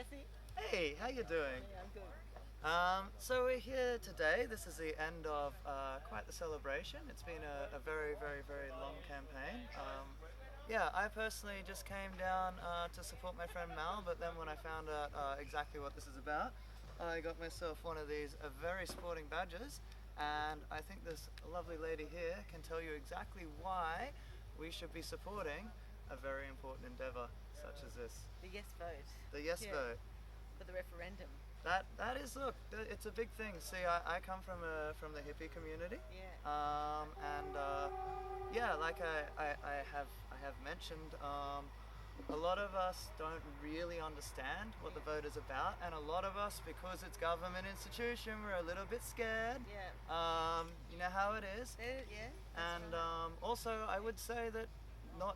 Sassie. Hey, how you doing? Yeah, I'm good. So we're here today. This is the end of quite the celebration. It's been a very, very, very long campaign. Yeah, I personally just came down to support my friend Mal, but then when I found out exactly what this is about, I got myself one of these very sporting badges, and I think this lovely lady here can tell you exactly why we should be supporting a very important endeavour such as this. The yes vote. The yes Yeah, vote. for the referendum. That is, look, it's a big thing. See, I come from the hippie community. Yeah. And yeah, like I have mentioned, a lot of us don't really understand what the vote is about, and a lot of us, because it's government institution, we're a little bit scared. Yeah. You know how it is. Yeah. And right. also, I would say that not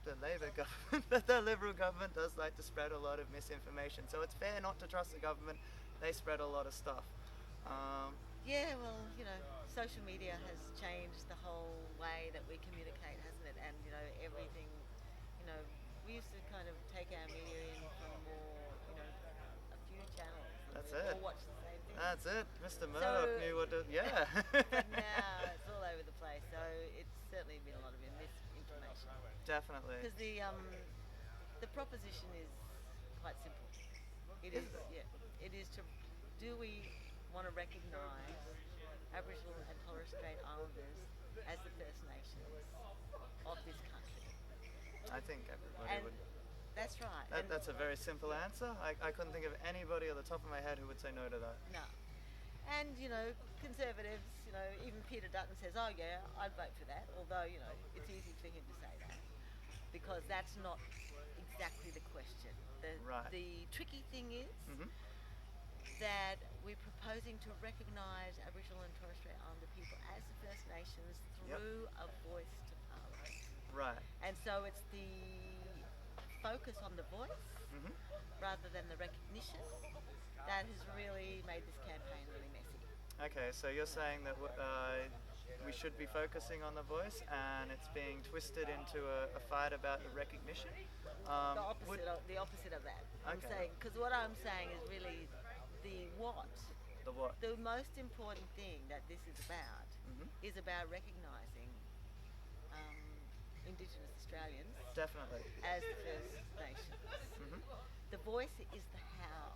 the Labour government, but the Liberal government does like to spread a lot of misinformation. So it's fair not to trust the government. They spread a lot of stuff. Um, Yeah, well, social media has changed the whole way that we communicate, hasn't it? And, everything, you know, we used to kind of take our media in from more, a few channels and that's we'd it. all watch the same thing. That's it. Mr. Murdoch So, knew what to. Yeah. but now it's all over the place. So it's certainly been a lot of misinformation. Definitely. Because the proposition is quite simple. It Is is, it? yeah. It is to do we want to recognise Aboriginal and Torres Strait Islanders as the First Nations of this country? I think everybody And would. that's right. That's a very simple answer. I couldn't think of anybody at the top of my head who would say no to that. No. And, conservatives, even Peter Dutton says, oh yeah, I'd vote for that. Although, it's easy for him to say that because that's not exactly the question. Right. The tricky thing is Mhm. that we're proposing to recognise Aboriginal and Torres Strait Islander people as the First Nations Yep. through a voice to Parliament. Right. And so it's the focus on the voice Mhm. rather than the recognition that has really made this campaign really messy. Okay, so you're saying that we should be focusing on the voice, and it's being twisted into a fight about the recognition. The Would opposite of that. I'm Okay. saying, because what I'm saying is really the what. The what? The most important thing that this is about Mhm. is about recognising um, Indigenous Australians Definitely. as the First Nations. Mhm. The voice is the how.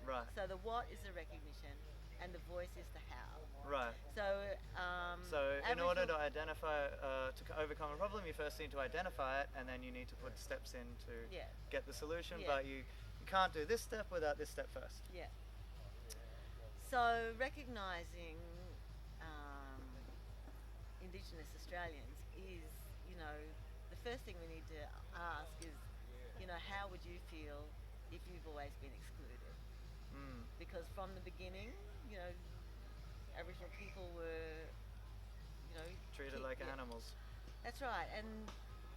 Right. So the what is the recognition, and the voice is the how. Right. So, So in order to Aboriginal- identify, overcome a problem, you first need to identify it, and then you need to put steps in to Yeah. get the solution. Yeah. But you can't do this step without this step first. Yeah. So recognising um, Indigenous Australians is, the first thing we need to ask is, how would you feel if you've always been excluded? Mm. Because from the beginning, Aboriginal people were, Treated like yeah, animals. that's right, and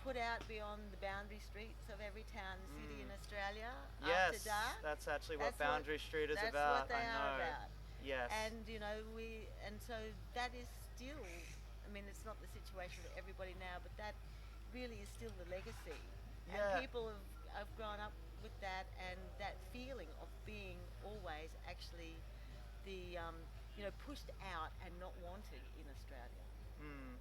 put out beyond the boundary streets of every town and city in Australia after Yes, dark. that's actually what That's Boundary Street is that's about. what they I are know. about. Yes. And so that is still, I mean, it's not the situation for everybody now, but that really is still the legacy. Yeah. And people have grown up with that, and that feeling of being always actually the, pushed out and not wanted in Australia. Mm.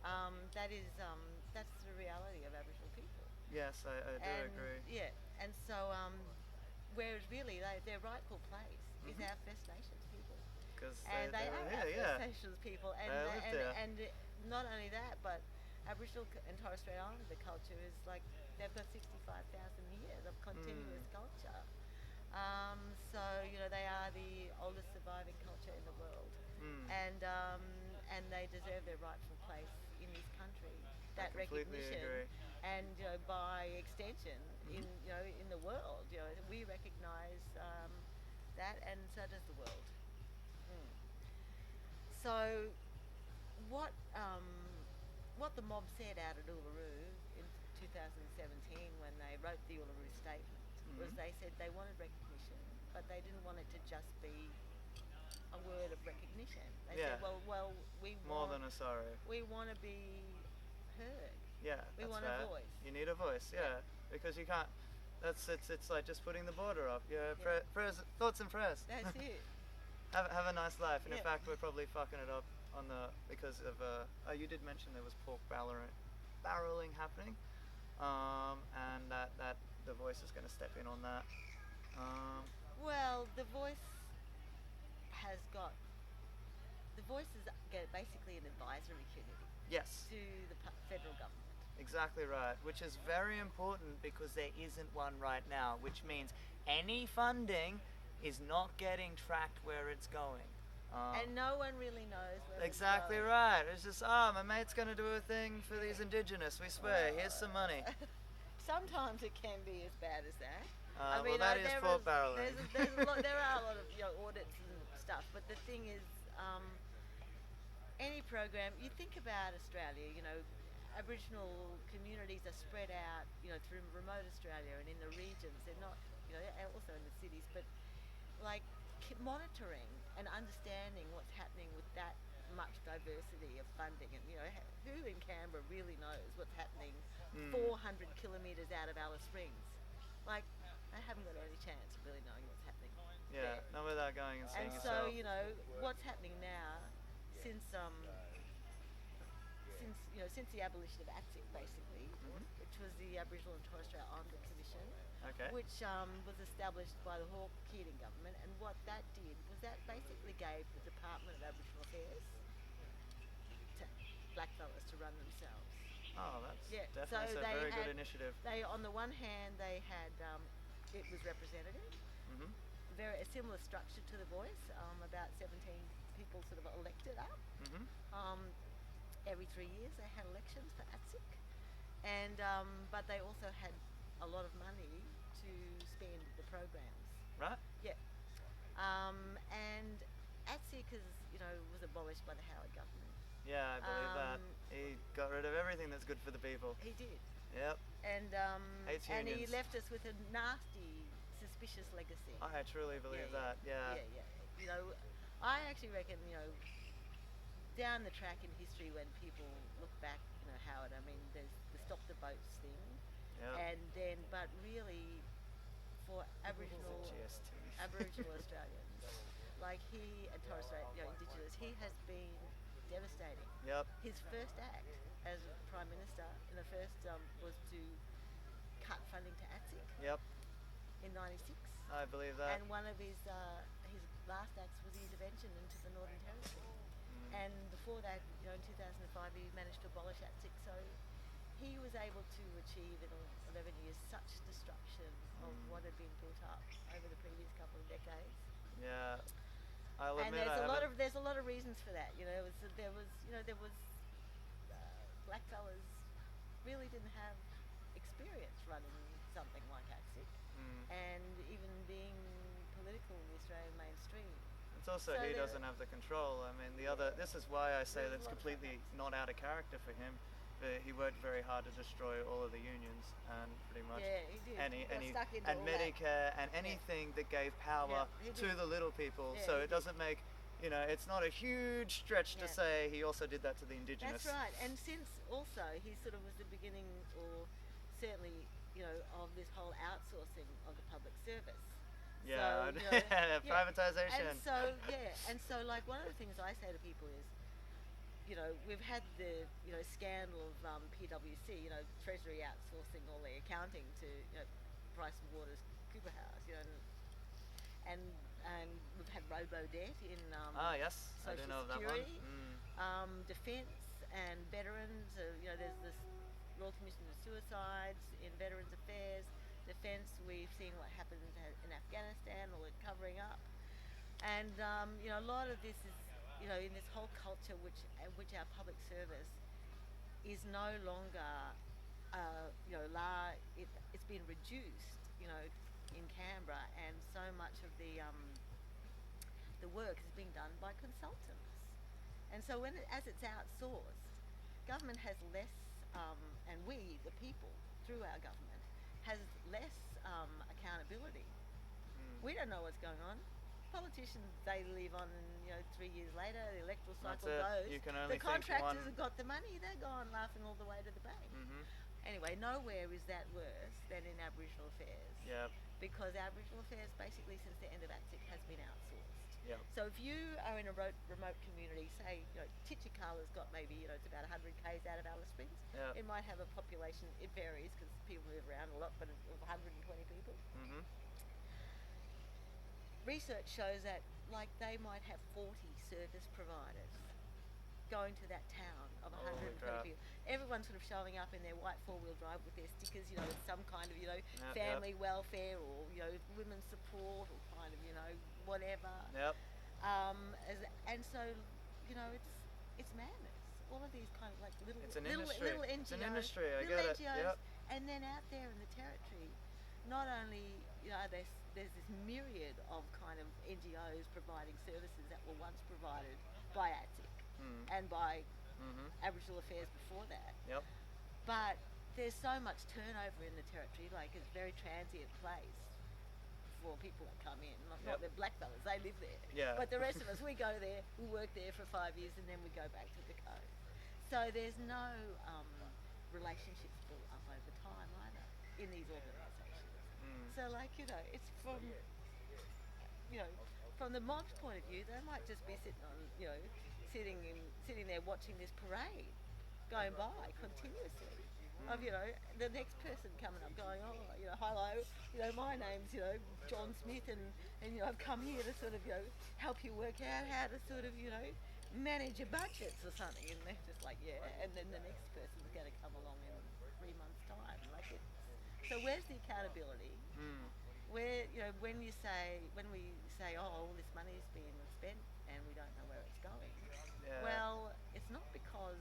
That's the reality of Aboriginal people. Yes, I do And agree. yeah, and so whereas really their rightful place is our First Nations people, Because and they were are here, our yeah. First Nations people, and They lived there. and not only that, but Aboriginal and Torres Strait Islander culture is like they've got 65,000 years of continuous culture. So they are the oldest surviving culture in the world, Mm. and they deserve their rightful place in this country. I That completely recognition, agree. and by extension, in the world, we recognise that, and so does the world. Mm. So, what what the mob said out at Uluru in 2017 when they wrote the Uluru Statement was they said they wanted recognition, but they didn't want it to just be a word of recognition. They Yeah. said, well, we More want than a sorry. we want to be heard. Yeah, We that's want a fair. voice. You need a voice, yeah, because you can't. It's like just putting the border up. Yeah, Yeah. thoughts and prayers. That's it. Have a nice life. And in Yeah. fact, we're probably fucking it up because of. Oh, you did mention there was pork barreling happening, and that the voice is going to step in on that. Well, the voice has got. The voice is basically an advisory committee Yes. to the federal government. Exactly right, which is very important because there isn't one right now, which means any funding is not getting tracked where it's going. And no one really knows where Exactly it's right. It's just, my mate's going to do a thing for these indigenous. We swear, here's some money. Sometimes it can be as bad as that. Well, that is pork barreling. There's a lot, there are a lot of audits and stuff, but the thing is, any program, you think about Australia, Aboriginal communities are spread out, through remote Australia and in the regions. They're not, and also in the cities, but like monitoring and understanding what's happening with that much diversity of funding, and who in Canberra really knows what's happening 400 kilometres out of Alice Springs? Like, they haven't got any chance of really knowing what's happening. Yeah, there. not without going and seeing And yourself. so, what's happening now, since since the abolition of ATSIC, basically, which was the Aboriginal and Torres Strait Islander Commission, Okay. which was established by the Hawke Keating government, and what that did was that basically gave the Department of Aboriginal Affairs to blackfellas to run themselves. Oh, that's Yeah, definitely so a very they good had- initiative. They, on the one hand, they had it was representative, Hmm. a similar structure to the Voice. About 17 people sort of elected up. Hmm. Every 3 years they had elections for ATSIC, and but they also had a lot of money to spend the programs. Right? Yeah, and ATSIC was abolished by the Howard government. Yeah, I believe that. Um, He got rid of everything that's good for the people. He did, Yep. and Hates and he unions. left us with a nasty, suspicious legacy. I truly believe that. Yeah. Yeah. I actually reckon, down the track in history when people look back, Howard, I mean, there's the Stop the Boats thing, Yep. and then, but really, for Aboriginal Australians, like he and Torres Strait, Indigenous, he has been devastating. Yep. His first act as Prime Minister in the first was to cut funding to ATSIC Yep. in '96. I believe that. And one of his last acts was the intervention into the Northern Territory. And before that, in 2005, he managed to abolish ATSIC. So he was able to achieve in 11 years such destruction of what had been built up over the previous couple of decades. Yeah. I'll And admit there's a lot of reasons for that. There was blackfellas really didn't have experience running something like ATSIC, and even being political in the Australian mainstream. It's also So he there- doesn't have the control. I mean, this is why I say that's completely not out of character for him. But he worked very hard to destroy all of the unions and pretty much Yeah, he did. any He got any stuck into and all that. Medicare and anything that gave power Yeah, he to did. the little people. Yeah, So he it doesn't make it's not a huge stretch to Yeah. say he also did that to the indigenous. That's right. And since also he sort of was the beginning, or certainly, of this whole outsourcing of the public service. Yeah, So, privatization. And so like one of the things I say to people is, we've had the scandal of PwC, Treasury outsourcing all their accounting to Price and Waters Cooper House, and we've had robo debt in Yes, I do Social know of that one. Security, defence and veterans. There's this Royal Commission of Suicides in Veterans Affairs. Defence, we've seen what happened in Afghanistan, all the covering up, and a lot of this is in this whole culture which our public service is no longer it's been reduced in Canberra, and so much of the work is being done by consultants, and so as it's outsourced, government has less and we the people through our government has less accountability. We don't know what's going on. Politicians, they leave on, and 3 years later, the electoral cycle That's it. goes. You can only The think contractors one- have got the money; they're gone laughing all the way to the bank. Anyway, nowhere is that worse than in Aboriginal affairs. Yep. because Aboriginal affairs basically since the end of ATSIC has been outsourced. Yep. So if you are in a remote community, say, Titchakala's got maybe, it's about 100 k's out of Alice Springs. Yep. It might have a population, it varies because people move around a lot, but of 120 people. Mhm. Research shows that, like, they might have 40 service providers going to that town of 120 crap. people. Everyone's sort of showing up in their white four-wheel drive with their stickers, it's some kind of, Yep, family welfare or, women's support or kind of, whatever. Yep. And so, it's madness. All of these kind of like little It's an little industry. little NGOs, It's an industry. I little get it. NGOs, Yep. and then out there in the territory, not only there's this myriad of kind of NGOs providing services that were once provided by ATSIC and by Aboriginal Affairs before that. Yep. But there's so much turnover in the territory, like it's a very transient place for people that come in. Not the black fellas, they live there. Yeah. But the rest of us, we go there, we work there for 5 years and then we go back to the coast. So there's no relationships built up over time either in these organisations. So like, it's from the mob's point of view, they might just be sitting on, sitting there watching this parade going by continuously. Of the next person coming up going, hello, my name's John Smith and I've come here to sort of help you work out how to sort of manage your budgets or something, and they're just like, yeah, and then the next person's going to come along in 3 months' time, like it. So where's the accountability? Where when we say oh, all this money is being spent and we don't know where it's going. Yeah. Well, it's not because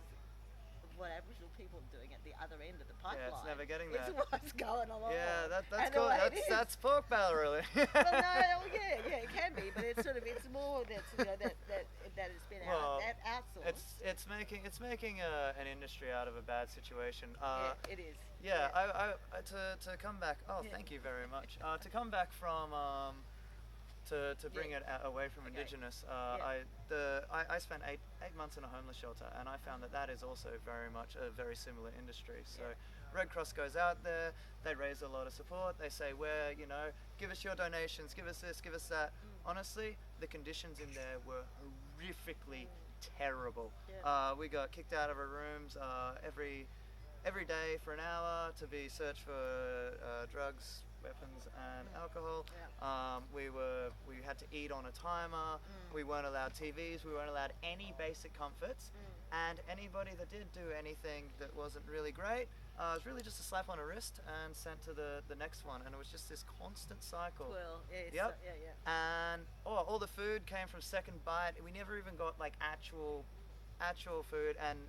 what Aboriginal people are doing at the other end of the pipeline. Yeah, it's never getting there. It's what's going along. Yeah, that's And cool. the way That's pork barrel, really. Well, no, yeah, it can be, but it's more that that it's been outsourced. It's making an industry out of a bad situation. Yeah, it is. Yeah, I to come back. Oh, thank you very much. To come back from to bring it away from Indigenous. I spent eight months in a homeless shelter, and I found that is also very much a very similar industry. So Red Cross goes out there, they raise a lot of support, they say give us your donations, give us this, give us that. Honestly, the conditions in there were horrifically terrible. We got kicked out of our rooms every day for an hour to be searched for drugs, weapons and alcohol. We had to eat on a timer. We weren't allowed TVs. We weren't allowed any basic comforts. And anybody that did do anything that wasn't really great was really just a slap on a wrist and sent to the next one. And it was just this constant cycle. Well, Yep. And all the food came from Second Bite. We never even got like actual food, and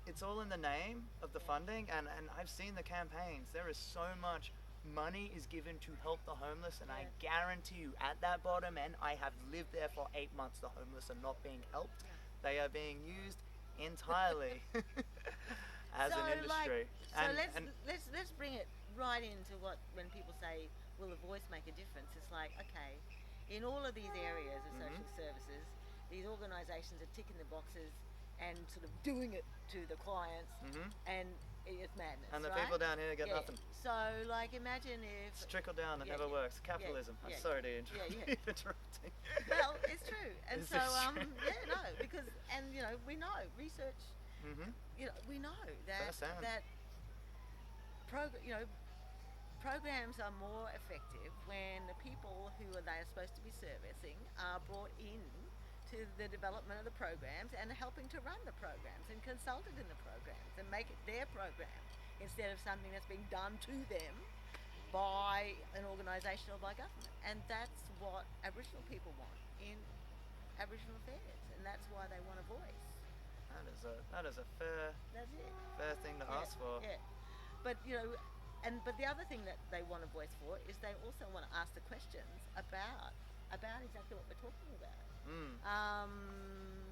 it's all in the name of the funding, and I've seen the campaigns. There is so much money is given to help the homeless, and I guarantee you at that bottom end, I have lived there for 8 months, the homeless are not being helped. They are being used entirely as an industry. Let's bring it right into when people say, will a voice make a difference? It's like, okay, in all of these areas of social services, these organisations are ticking the boxes and sort of doing it to the clients, and it's madness. And the right? people down here get nothing. So, like, imagine if It's trickle down. It never works. Capitalism. I'm sorry to keep interrupting. Well, it's true, and This so is true. because we know research. We know that programs are more effective when the people who they are supposed to be servicing are brought in to the development of the programs and helping to run the programs and consulted in the programs and make it their program instead of something that's being done to them by an organisation or by government. And that's what Aboriginal people want in Aboriginal affairs, and that's why they want a voice. That is a fair thing to ask for. Yeah, but but the other thing that they want a voice for is they also want to ask the questions about exactly what we're talking about.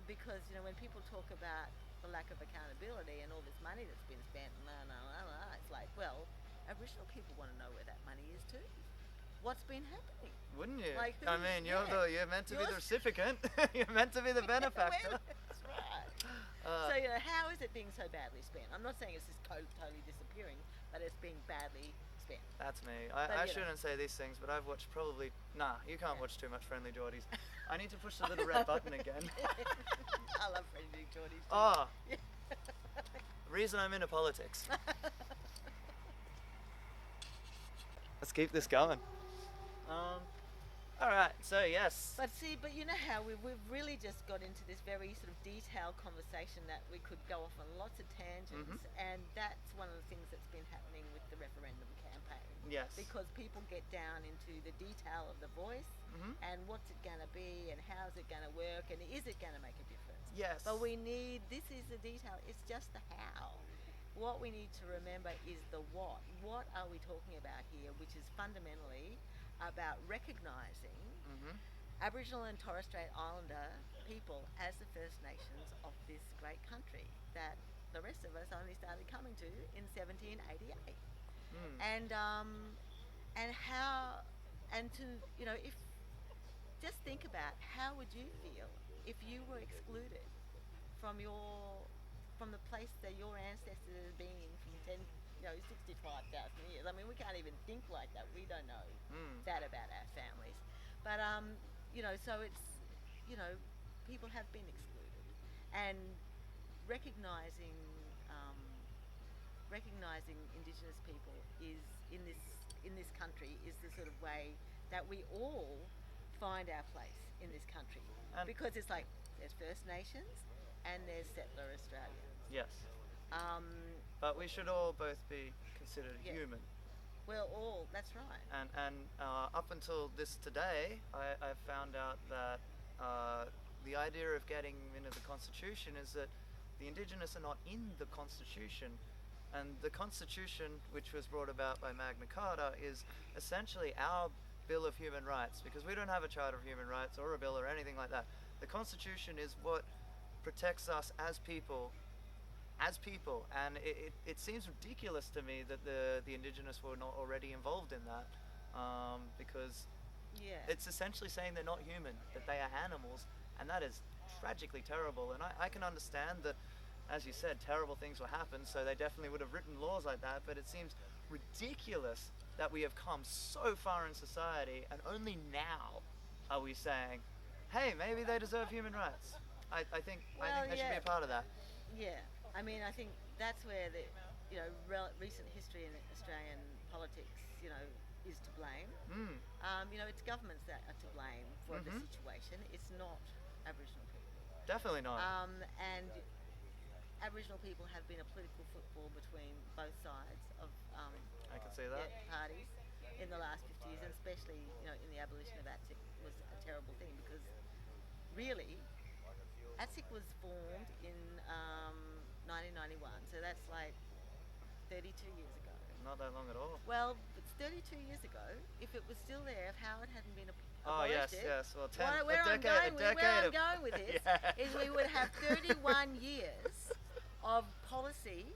Because when people talk about the lack of accountability and all this money that's been spent, it's like, well, Aboriginal people want to know where that money is too. What's been happening? Wouldn't you? Like, I mean, you're meant to be the recipient. You're meant to be the benefactor. That's right. So how is it being so badly spent? I'm not saying it's just totally disappearing, but it's being badly Ben. That's me. But, I you know. shouldn't say these things, but I've watched probably... Nah, you can't watch too much Friendly Geordies. I need to push the little red button again. I love Friendly Geordies too. Oh, reason I'm into politics. Let's keep this going. Alright, so yes. But see, but you know how we've really just got into this very sort of detailed conversation that we could go off on lots of tangents, and that's one of the things that's been happening with the referendum campaign. Yes. Because people get down into the detail of the voice and what's it going to be and how's it going to work and is it going to make a difference. Yes. But this is the detail, it's just the how. What we need to remember is the what. What are we talking about here, which is fundamentally about recognising Aboriginal and Torres Strait Islander people as the First Nations of this great country that the rest of us only started coming to in 1788. And how, and to, you know, if, just think about how would you feel if you were excluded from the place that your ancestors have been in from 65,000 years. I mean, we can't even think like that. We don't know that about our families. But, so it's, people have been excluded. And recognising Indigenous people is, in this country, is the sort of way that we all find our place in this country. Because it's like, there's First Nations and there's settler Australians. Yes. But we should all both be considered human. Well, that's right. And up until this today, I found out that the idea of getting into the Constitution is that the Indigenous are not in the Constitution. And the Constitution, which was brought about by Magna Carta, is essentially our Bill of Human Rights, because we don't have a Charter of Human Rights or a bill or anything like that. The Constitution is what protects us as people, and it seems ridiculous to me that the Indigenous were not already involved in that, because it's essentially saying they're not human, that they are animals, and that is tragically terrible. And I can understand that, as you said, terrible things will happen, so they definitely would have written laws like that, but it seems ridiculous that we have come so far in society and only now are we saying, hey, maybe they deserve human rights. I think they should be a part of that. Yeah, I mean, I think that's where the recent history in Australian politics is to blame. It's governments that are to blame for the situation. It's not Aboriginal people. Definitely not. And Aboriginal people have been a political football between both sides of I can see that. Parties in the last 50 years, and especially in the abolition of ATSIC was a terrible thing, because really ATSIC was formed in 1991, so that's like 32 years ago. Not that long at all. Well, it's 32 years ago. If it was still there, if Howard hadn't been abolished, yes. Well, where I'm going with this is we would have 31 years of policy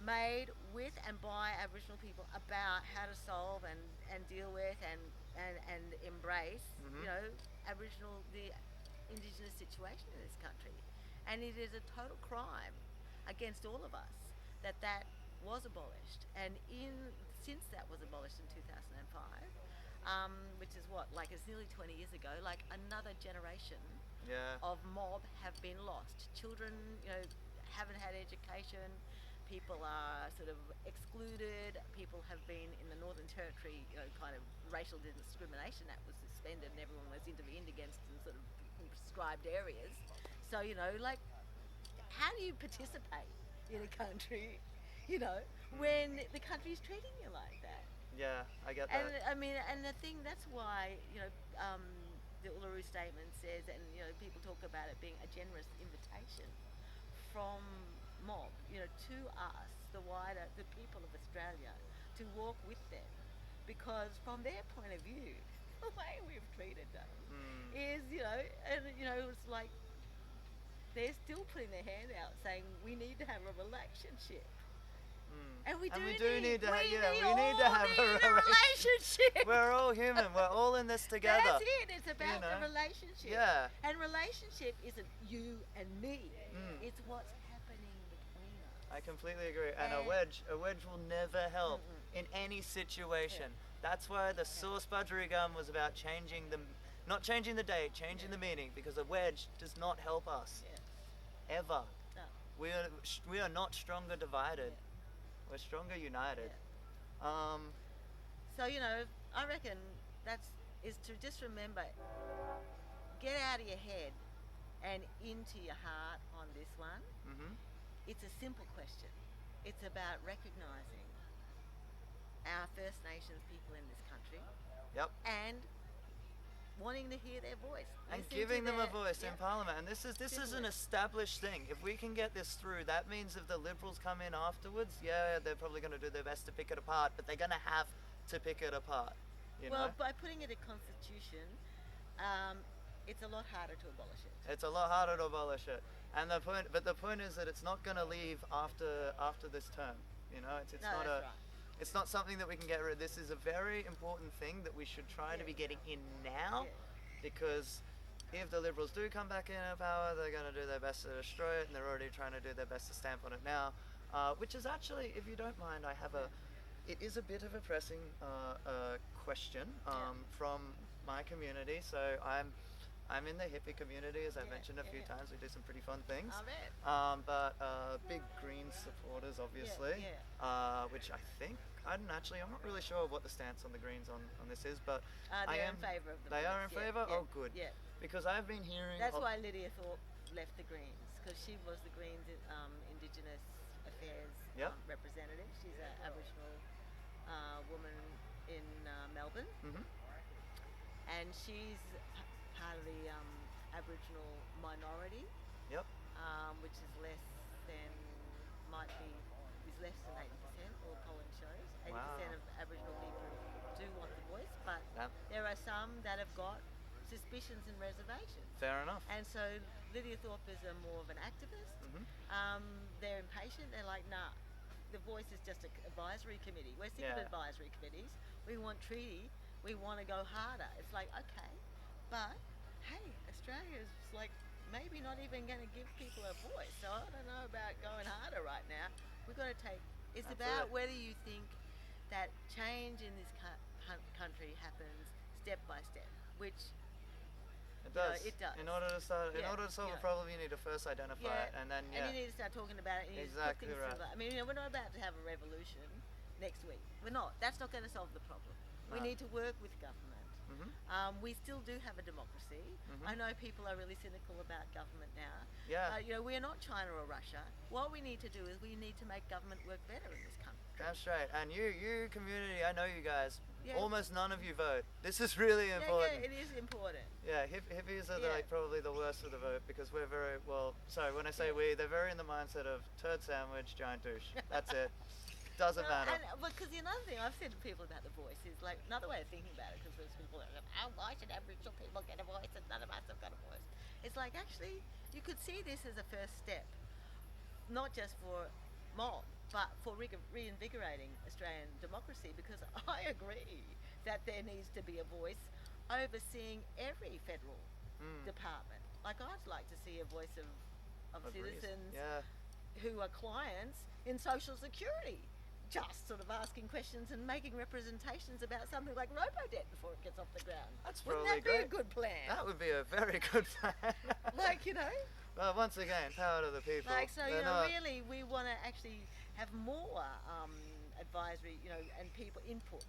made with and by Aboriginal people about how to solve and deal with and embrace, the Indigenous situation in this country. And it is a total crime against all of us that was abolished. And since that was abolished in 2005, which is it's nearly 20 years ago, like another generation of mob have been lost. Children, haven't had education. People are sort of excluded. People have been in the Northern Territory, kind of racial discrimination that was suspended and everyone was intervened against in sort of prescribed areas. So, how do you participate in a country, when the country's treating you like that? Yeah, I get that. And I mean, and the thing, that's why, the Uluru Statement says, and, people talk about it being a generous invitation from mob, to us, the people of Australia, to walk with them, because from their point of view, the way we've treated them is, it's like they're still putting their hand out saying we need to have a relationship. And we do need to have a relationship. We're all human. We're all in this together. That's it. It's about the relationship. Yeah. And relationship isn't you and me. It's what's happening between us. I completely agree. And And- a wedge will never help in any situation. That's why the sauce budgery gum was about changing the, not changing the date, changing the meaning, because a wedge does not help us Yeah. ever. No. We are not stronger divided. We're stronger united. Um, So I reckon that's is to just remember, get out of your head and into your heart on this one. mhm. It's a simple question. It's about recognizing our First Nations people in this country Yep. and wanting to hear their voice And listening to giving them a their- voice in yeah. Parliament. And this is an Simple. established thing. If we can get this through, that means if the Liberals come in afterwards, yeah, they're probably going to do their best to pick it apart, but they're going to have to pick it apart. You Well, know? by putting it in constitution, it's a lot harder to abolish it. It's a lot harder to abolish it. And the point is that it's not going to leave after this term. You know, it's No, not that's a, right. it's not something that we can get rid of. This is a very important thing that we should try to be getting in now, because if the Liberals do come back in power, they're going to do their best to destroy it, and they're already trying to do their best to stamp on it now. Which is actually, if you don't mind, it is a bit of a pressing question from my community. So I'm in the hippie community, as I mentioned a few times. We do some pretty fun things. I bet. But big Greens supporters, obviously. Which I'm not really sure what the stance on the Greens on this is, but I They're am in favour of the They are in voice, yeah, favour. yeah, Oh, good. yeah. Because I've been hearing. That's why Lydia Thorpe left the Greens, because she was the Greens Indigenous Affairs representative. She's an Aboriginal woman in Melbourne, Mhm. and she's part of the Aboriginal minority, Yep. which is less than is less than 80%. All polling shows 80% Wow. of Aboriginal people do want the voice, but Yep. there are some that have got suspicions and reservations. Fair enough. And so Lydia Thorpe is more of an activist. Mhm. They're impatient. They're like, nah, the voice is just an advisory committee. We're sick of Yeah. advisory committees. We want treaty. We want to go harder. It's like, okay, but hey, Australia's like maybe not even going to give people a voice. So I don't know about going harder right now. We've got to take. It's That's about it. whether you think that change in this country happens step by step, which It you know, does. it does. In order to solve Yeah, a problem, you need to first identify it, and then and you need to start talking about it. And you need to put Exactly things right. through. I mean, we're not about to have a revolution next week. We're not. That's not going to solve the problem. We No. need to work with government. Mhm. We still do have a democracy. Mhm. I know people are really cynical about government now. Yeah. We are not China or Russia. What we need to do is we need to make government work better in this country. That's right. And you community, I know you guys. Yeah. Almost none of you vote. This is really Yeah, important. it is important. Yeah, hippies are Yeah. like probably the worst of the vote, because we're very Sorry, when I say we, they're very in the mindset of turd sandwich, giant douche. That's it. Doesn't matter. And because the another thing I've said to people about the voice is like another way of thinking about it, because there's people that are like, oh, why should Aboriginal people get a voice and none of us have got a voice? It's like actually you could see this as a first step, not just for mob, but for reinvigorating Australian democracy, because I agree that there needs to be a voice overseeing every federal department. Like I'd like to see a voice of Agrees. citizens Yeah. who are clients in social security, just sort of asking questions and making representations about something like robo-debt before it gets off the ground. That's Wouldn't probably that be a great. good plan? That would be a very good plan. Like, Well, once again, power to the people. like so, They're not- really we want to actually have more advisory, and people input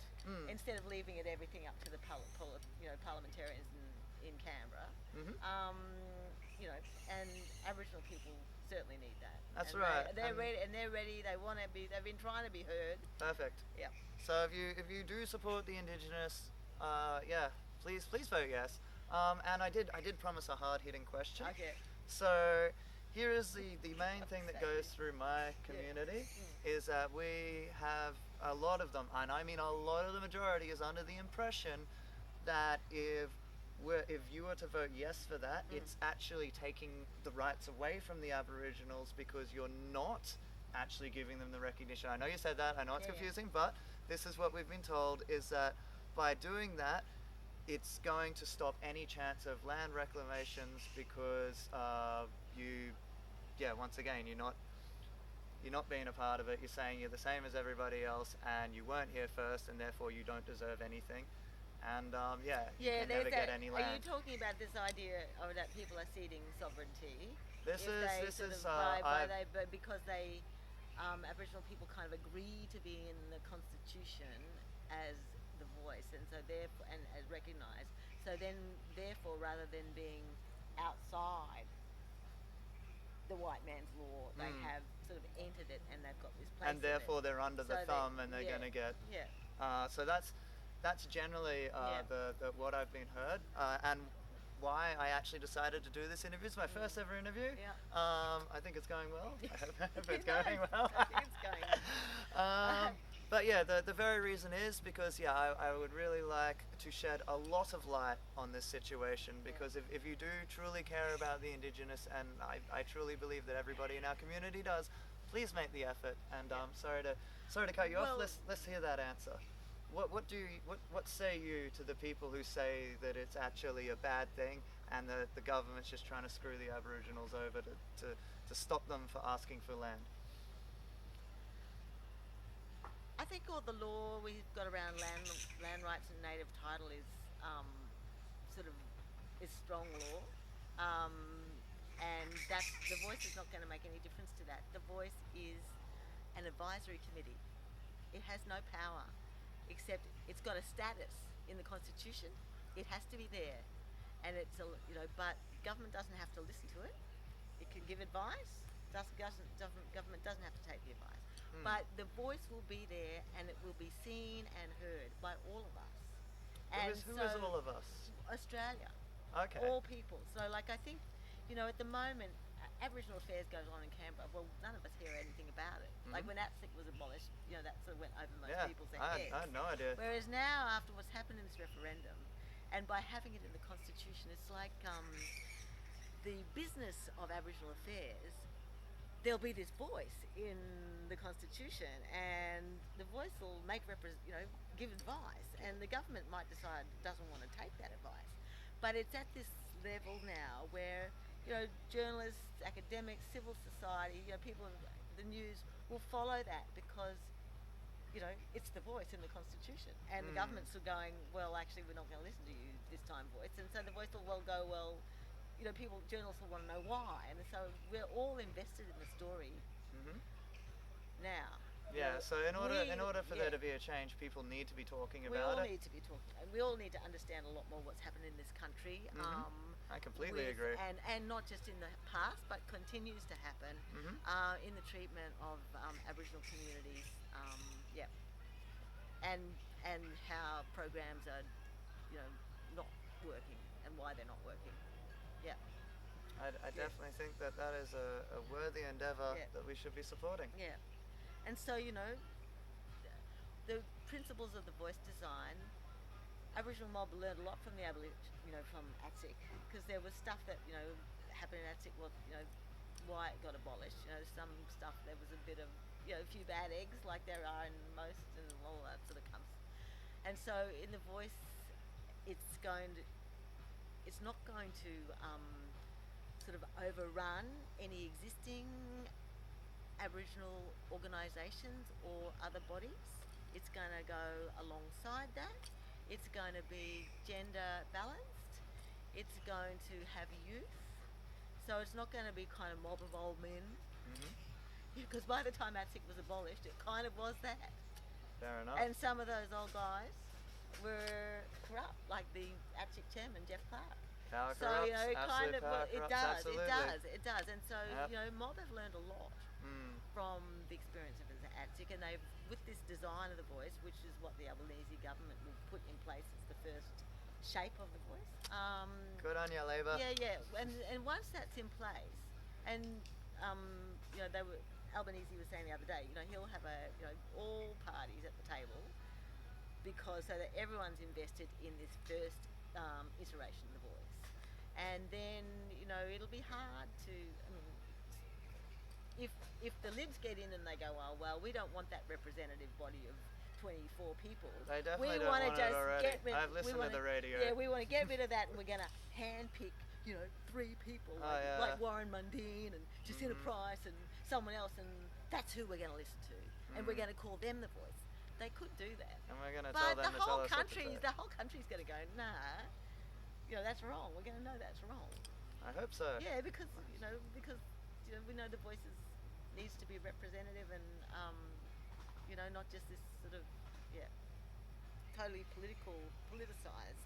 instead of leaving it everything up to the parliamentarians in Canberra. And Aboriginal people certainly need that. That's And right. They're And- ready, and they're ready. They want to be. They've been trying to be heard. Perfect. Yeah. So if you do support the Indigenous, please vote yes. And I did promise a hard hitting question. Okay. So here is the main thing that goes through my community is that we have a lot of them, and I mean a lot of the majority is under the impression that if you were to vote yes for that, it's actually taking the rights away from the Aboriginals, because you're not actually giving them the recognition. I know you said that, I know it's confusing, but this is what we've been told, is that by doing that, it's going to stop any chance of land reclamations, because once again, you're not being a part of it. You're saying you're the same as everybody else, and you weren't here first, and therefore you don't deserve anything. And you Yeah, can there's never get that. any Are you land. talking about this idea of that people are ceding sovereignty This if is they this sort is of by I've they but because they Aboriginal people kind of agree to be in the constitution as the voice, and so therefore and as recognised. So then, therefore, rather than being outside the white man's law, they mm, have sort of entered it and they've got this place and in it. therefore they're under the So that thumb, and they're yeah, going to get. yeah, So that's generally yeah, the what I've been heard, and why I actually decided to do this interview. It's my first ever interview. yeah. I think it's going well. I hope it's No, going well. I think it's going well. But yeah, the very reason is because I would really like to shed a lot of light on this situation, because if you do truly care about the Indigenous, and I truly believe that everybody in our community does, please make the effort. And sorry to cut you off. Well- Let's hear that answer. What say you to the people who say that it's actually a bad thing, and the government's just trying to screw the Aboriginals over to stop them for asking for land? I think all the law we've got around land rights and native title is sort of is strong law, um, and that's the voice is not going to make any difference to that. The voice is an advisory committee. It has no power, except it's got a status in the constitution. It has to be there, and it's but government doesn't have to listen to it. It can give advice. Government doesn't have to take the advice. But the voice will be there, and it will be seen and heard by all of us. Who is all of us? Australia. Okay. All people. So, like, I think, at the moment, Aboriginal Affairs goes on in Canberra. Well, none of us hear anything about it. Like when ATSIC was abolished, that sort of went over most people's heads. I had no idea. Whereas now, after what's happened in this referendum, and by having it in the constitution, it's like the business of Aboriginal Affairs. There'll be this voice in the constitution, and the voice will give advice, and the government might decide it doesn't want to take that advice. But it's at this level now where journalists, academics, civil society, people, the news will follow that because it's the voice in the constitution, and the government's are going, well, actually, we're not going to listen to you this time, voice, and so the voice will go, well. Journalists will want to know why, and so we're all invested in the story now. Yeah. So in order for there to be a change, people need to be talking We about all it. need to be talking. We all need to understand a lot more what's happened in this country. I completely agree. And not just in the past, but continues to happen in the treatment of Aboriginal communities. And how programs are, not working, and why they're not working. Yeah. I definitely think that is a worthy endeavour that we should be supporting. Yeah. And so, the principles of the voice design, Aboriginal mob learned a lot from the from ATSIC, because there was stuff that, happened in ATSIC, why it got abolished. Some stuff, there was a bit of, a few bad eggs, like there are in most, and all that sort of comes. And so in the voice, it's not going to sort of overrun any existing Aboriginal organisations or other bodies. It's going to go alongside that. It's going to be gender balanced. It's going to have youth. So it's not going to be kind of mob of old men. Because by the time ATSIC was abolished, it kind of was that. Fair enough. And some of those old guys were corrupt, like the ATSIC chairman, Jeff Clark. Power So corrupts, it kind of power it corrupts, does, it does, and so Yep. mob have learned a lot from the experience of the ATSIC, and they've with this design of the voice, which is what the Albanese government will put in place as the first shape of the voice. Good on you, Labor. Yeah, and once that's in place, and they were Albanese was saying the other day, he'll have all parties at the table, because so that everyone's invested in this first iteration of the voice. And then, it'll be hard to, if the Libs get in and they go, oh, well, we don't want that representative body of 24 people. They definitely we don't want want to it just already. get rid. I've listened to the radio. Yeah, we want to get rid of that, and we're going to handpick, 3 people, like Warren Mundine and Jacinta Price and someone else, and that's who we're going to listen to, and we're going to call them the voice. They could do that, And we're going to tell but them to tell us what to say. the whole country's going to go, nah, that's wrong. We're going to know that's wrong. I hope so. Yeah, because we know the voices needs to be representative and not just this sort of totally politicized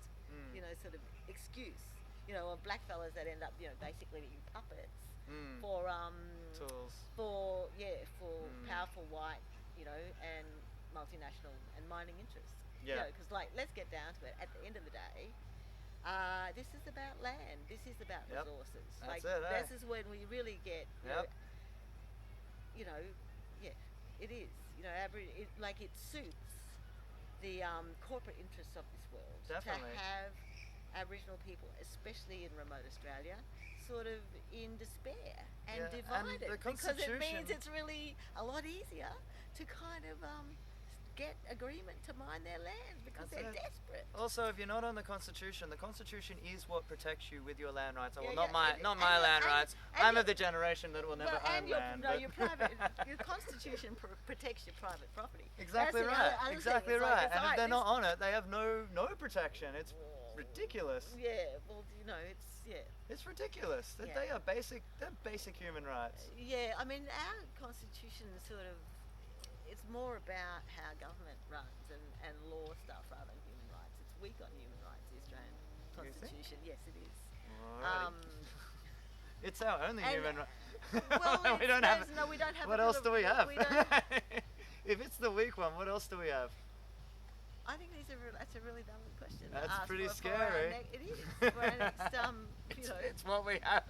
sort of excuse of black fellas that end up basically being puppets for Tools. for powerful white and multinational and mining interests. Yeah. Because let's get down to it. At the end of the day, this is about land. This is about Yep. resources. That's it, eh? This is when we really get, Yep. it is. It suits the corporate interests of this world Definitely. to have Aboriginal people, especially in remote Australia, sort of in despair and Yeah, and divided, the because it means Constitution- it's really a lot easier to kind of get agreement to mine their land because That's they're it. desperate. Also, if you're not on the Constitution is what protects you with your land rights. Well, Yeah, not yeah, my and- not and my your- land and- rights. and I'm your- of the generation that will never own and your, land. no, but- your private, your Constitution protects your private property. Exactly That's the right. other Exactly thing. It's right. it's And if like they're this- not on it, they have no protection. It's ridiculous. Yeah, well, It's ridiculous. That Yeah. They're basic human rights. yeah. I mean, our Constitution is sort of, it's more about how government runs and law stuff rather than human rights. It's weak on human rights, the Australian You think? Constitution. Yes, it is. Alrighty. It's our only and- human right. Well, we don't have. no, we don't have. What a else bill do we of- have? We don't, If it's the weak one, what else do we have? I think that's a really valid question. to That's ask pretty for our scary. it is. For our next, It's what we have.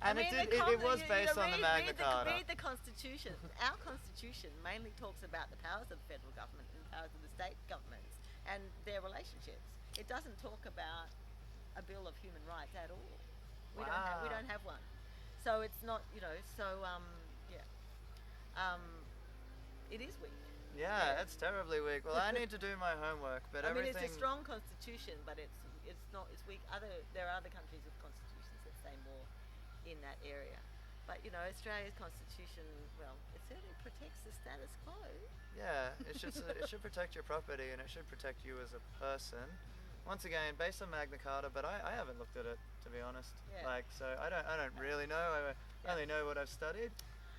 And I mean, it was based on the Magna Carta. Read the Constitution. Our Constitution mainly talks about the powers of the federal government and the powers of the state governments and their relationships. It doesn't talk about a Bill of Human Rights at all. We Wow. don't have one. So it's not, it is weak. Yeah, it's terribly weak. Well, I need to do my homework, but I mean, everything. it's a strong constitution, but it's not. It's weak. There are other countries with constitutions that say more in that area, but Australia's constitution, well, it certainly protects the status quo. Yeah, it should protect your property and it should protect you as a person. Once again, based on Magna Carta, but I haven't looked at it, to be honest. Yeah. So I don't really know. I only know what I've studied.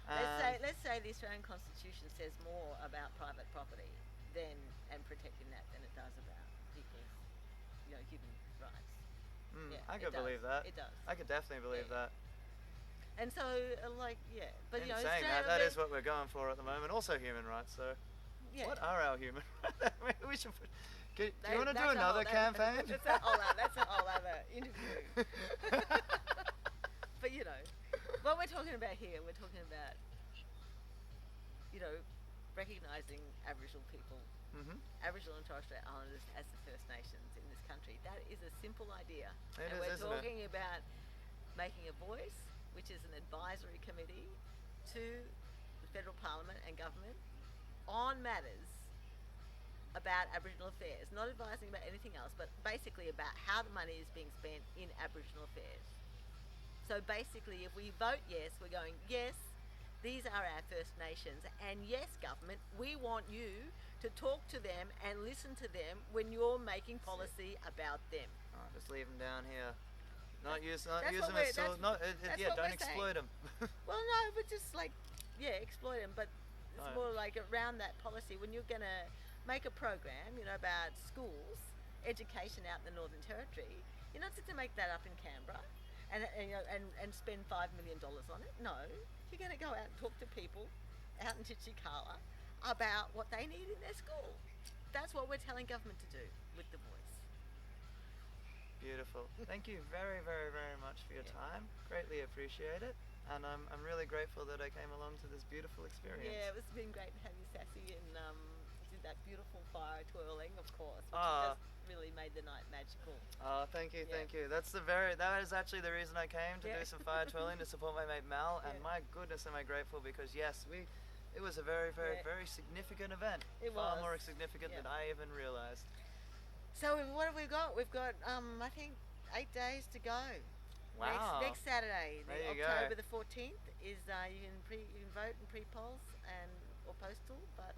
Let's say the Australian Constitution says more about private property and protecting that than it does about people's human rights. Yeah, I it could does. believe that. It does. I could definitely believe Yeah. that. And so but In saying Australia, that is what we're going for at the moment. Also human rights. So what are our human rights? We should. Do you want to do another campaign? That's a whole other interview. But what we're talking about here, we're talking about recognising Aboriginal people, Aboriginal and Torres Strait Islanders as the First Nations in this country. That is a simple idea. It and is, we're isn't it? talking about making a voice, which is an advisory committee to the federal parliament and government on matters about Aboriginal affairs, not advising about anything else, but basically about how the money is being spent in Aboriginal affairs. So basically, if we vote yes, we're going, yes, these are our First Nations, and yes, government, we want you to talk to them and listen to them when you're making policy about them. Oh, just leave them down here. Not That's use what them we're- as tools. Not that's yeah. what Don't we're saying. exploit them. Well, no, but just exploit them, but it's Right. more like around that policy when you're going to make a program, about schools, education out in the Northern Territory. You're not just going to make that up in Canberra and spend $5 million on it. No, you're going to go out and talk to people out in Titchikala about what they need in their school. That's what we're telling government to do with the voice. Beautiful. Thank you very, very, very much for your time. Greatly appreciate it. And I'm really grateful that I came along to this beautiful experience. Yeah, it's been great to have you, Sassie, and did that beautiful fire twirling, of course, which Ah. just really made the night magical. Oh, thank you, Yeah. thank you. That is actually the reason I came to Yeah. do some fire twirling to support my mate Mel. And Yeah. my goodness, am I grateful because yes, it was a very, very, Yeah. very significant event. It Far was. more significant Yeah. than I even realized. So what have we got? We've got, I think, 8 days to go. Wow. Next Saturday, There you October go. the 14th is you can vote in pre-polls and or postal, but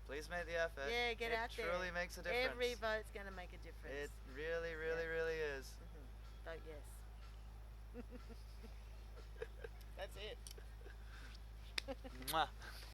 Please make the effort. yeah, get It out there. truly makes a difference. Every vote's going to make a difference. It really, really, Yeah. really is. Vote yes. That's it. Mwah.